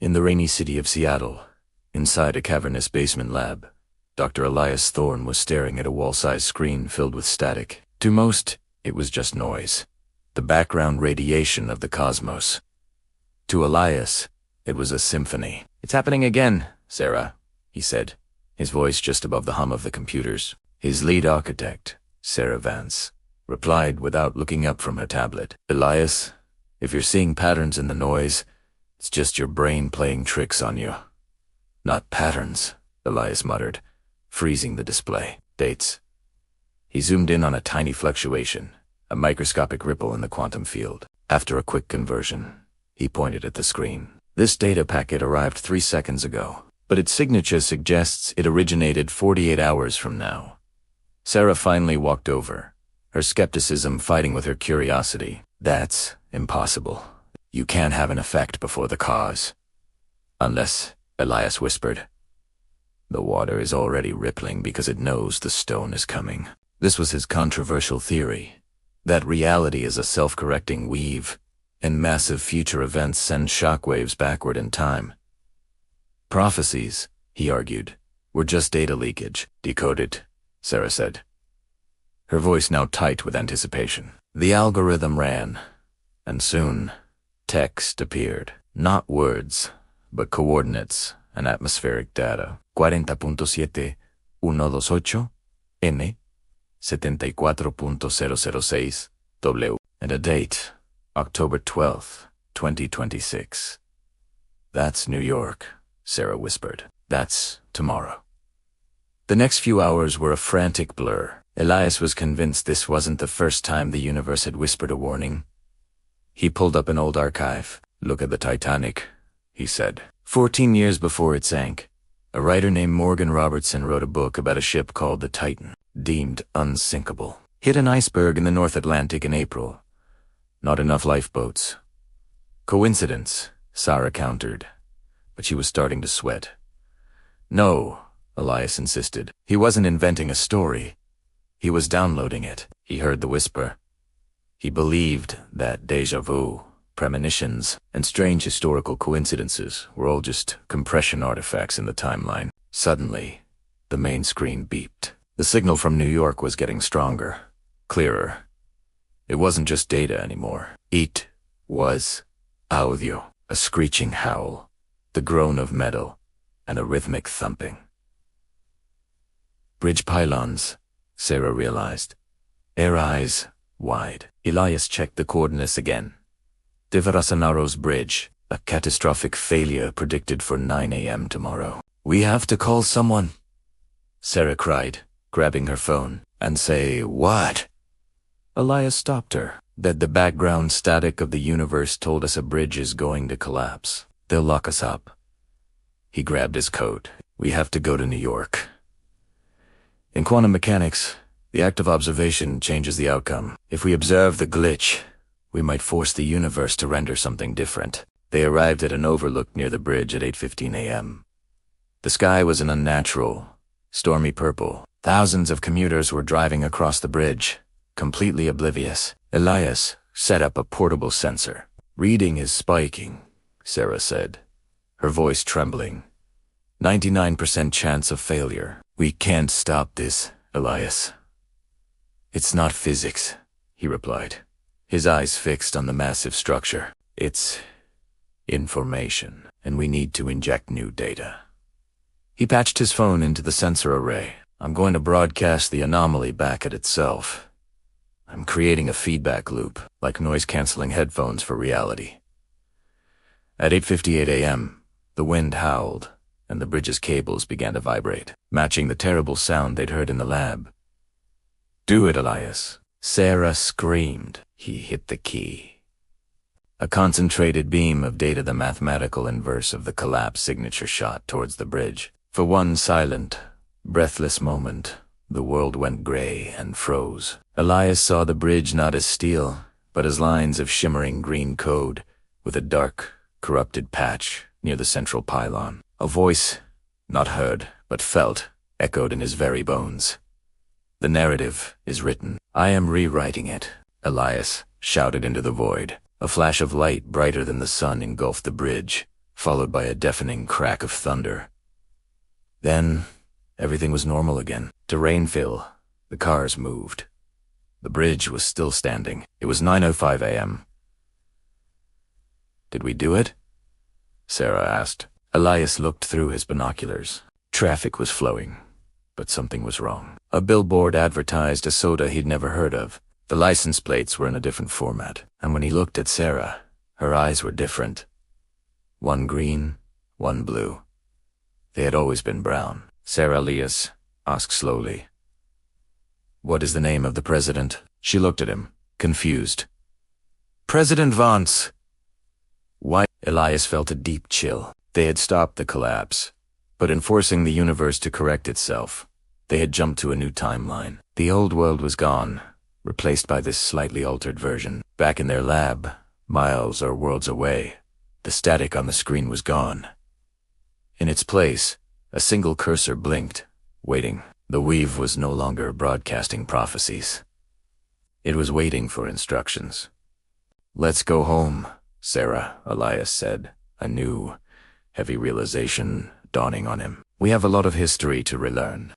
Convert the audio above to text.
In the rainy city of Seattle, inside a cavernous basement lab, Dr. Elias Thorne was staring at a wall-sized screen filled with static. To most, it was just noise, the background radiation of the cosmos. To Elias, it was a symphony. "It's happening again, Sarah," he said, his voice just above the hum of the computers. His lead architect, Sarah Vance, replied without looking up from her tablet. "Elias, if you're seeing patterns in the noise, it's just your brain playing tricks on you." "Not patterns," Elias muttered, freezing the display. "Dates." He zoomed in on a tiny fluctuation, a microscopic ripple in the quantum field. After a quick conversion, he pointed at the screen. "This data packet arrived 3 seconds ago, but its signature suggests it originated 48 hours from now." Sarah finally walked over, her skepticism fighting with her curiosity. "That's impossible. You can't have an effect before the cause." "Unless," Elias whispered. "The water is already rippling because it knows the stone is coming." This was his controversial theory, that reality is a self-correcting weave, and massive future events send shockwaves backward in time. Prophecies, he argued, were just data leakage. "Decoded," Sarah said, her voice now tight with anticipation. The algorithm ran, and soon, text appeared. Not words, but coordinates and atmospheric data. 40.7.128 N 74.006 W, and a date, October 12th, 2026. "That's New York," Sarah whispered. "That's tomorrow." The next few hours were a frantic blur. Elias was convinced this wasn't the first time the universe had whispered a warning. He pulled up an old archive. "Look at the Titanic," he said. 14 years before it sank, a writer named Morgan Robertson wrote a book about a ship called the Titan, deemed unsinkable. Hit an iceberg in the North Atlantic in April. Not enough lifeboats. Coincidence, Sarah countered, but she was starting to sweat. "No," Elias insisted. He wasn't inventing a story. He was downloading it. He heard the whisper. He believed that déjà vu, premonitions, and strange historical coincidences were all just compression artifacts in the timeline. Suddenly, the main screen beeped. The signal from New York was getting stronger, clearer. It wasn't just data anymore. It was audio, a screeching howl, the groan of metal, and a rhythmic thumping. "Bridge pylons," Sarah realized, her eyes wide. Elias checked the coordinates again. Divarasannaro's bridge, a catastrophic failure predicted for 9 a.m. tomorrow. "We have to call someone," Sarah cried, grabbing her phone. "And say what?" Elias stopped her. "That the background static of the universe told us a bridge is going to collapse. They'll lock us up." He grabbed his coat. "We have to go to New York." In quantum mechanics, the act of observation changes the outcome. If we observe the glitch, we might force the universe to render something different. They arrived at an overlook near the bridge at 8:15 a.m. The sky was an unnatural, stormy purple. Thousands of commuters were driving across the bridge, completely oblivious. Elias set up a portable sensor. "Reading is spiking," Sarah said, her voice trembling. 99% chance of failure. "We can't stop this, Elias." "It's not physics," he replied, his eyes fixed on the massive structure. "It's information, and we need to inject new data." He patched his phone into the sensor array. "I'm going to broadcast the anomaly back at itself. I'm creating a feedback loop, like noise-canceling headphones for reality." At 8:58 a.m., the wind howled, and the bridge's cables began to vibrate, matching the terrible sound they'd heard in the lab. "Do it, Elias." Sarah screamed. He hit the key. A concentrated beam of data, the mathematical inverse of the collapse signature, shot towards the bridge. For one silent, breathless moment, the world went gray and froze. Elias saw the bridge not as steel, but as lines of shimmering green code, with a dark, corrupted patch near the central pylon. A voice, not heard, but felt, echoed in his very bones. "The narrative is written. I am rewriting it," Elias shouted into the void. A flash of light brighter than the sun engulfed the bridge, followed by a deafening crack of thunder. Then, everything was normal again. To Rainville, the cars moved. The bridge was still standing. It was 9:05 a.m. "Did we do it?" Sarah asked. Elias looked through his binoculars. Traffic was flowing, but something was wrong. A billboard advertised a soda he'd never heard of. The license plates were in a different format, and when he looked at Sarah, her eyes were different. One green, one blue. They had always been brown. Sarah Elias asked slowly, "What is the name of the president?" She looked at him, confused. "President Vance." Why? Elias felt a deep chill. They had stopped the collapse, but in forcing the universe to correct itself, they had jumped to a new timeline. The old world was gone, replaced by this slightly altered version. Back in their lab, miles or worlds away, the static on the screen was gone. In its place, a single cursor blinked, waiting. The weave was no longer broadcasting prophecies. It was waiting for instructions. "Let's go home," Sarah Elias said, a new, heavy realization dawning on him. "We have a lot of history to relearn."